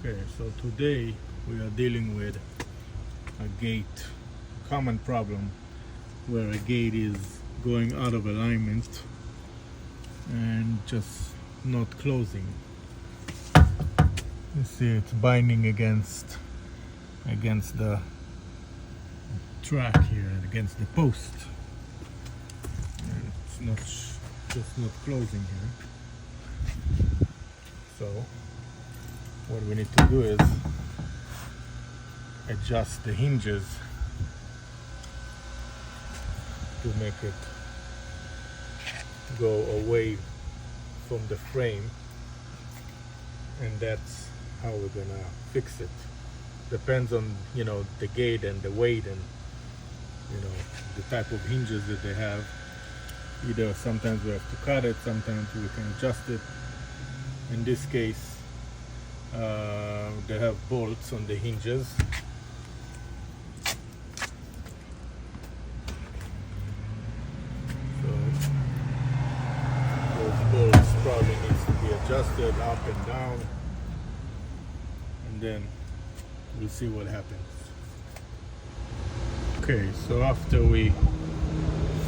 Okay, so today we are dealing with a gate, common problem where a gate is going out of alignment and just not closing. You see it's binding against the track here, against the post, and it's just not closing here. So what we need to do is adjust the hinges to make it go away from the frame, and that's how we're gonna fix it. Depends on the gate and the weight and the type of hinges that they have. Either sometimes we have to cut it, sometimes we can adjust it. In this case they have bolts on the hinges, so those bolts probably needs to be adjusted up and down, and then we'll see what happens. Okay, so after we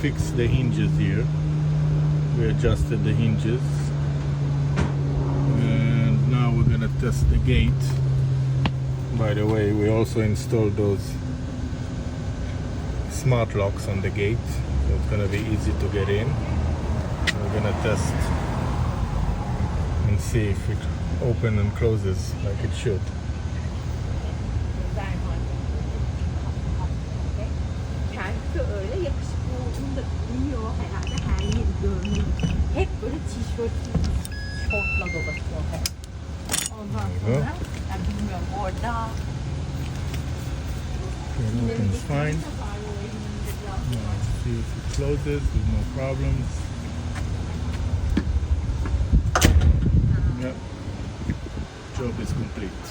fixed the hinges here, we adjusted the hinges, and now we're gonna test the gate. By the way, we also installed those smart locks on the gate, so it's gonna be easy to get in. We're gonna test and see if it opens and closes like it should. Öyle yakışıklı olduğunu da biliyor herhalde, her yeri görmeyi. Hep böyle tişörtü, şortla dolaşıyor hep. Ondan sonra, yani bilmiyorum orada. It opens fine. See if it closes with no problems. Yep. Job is complete.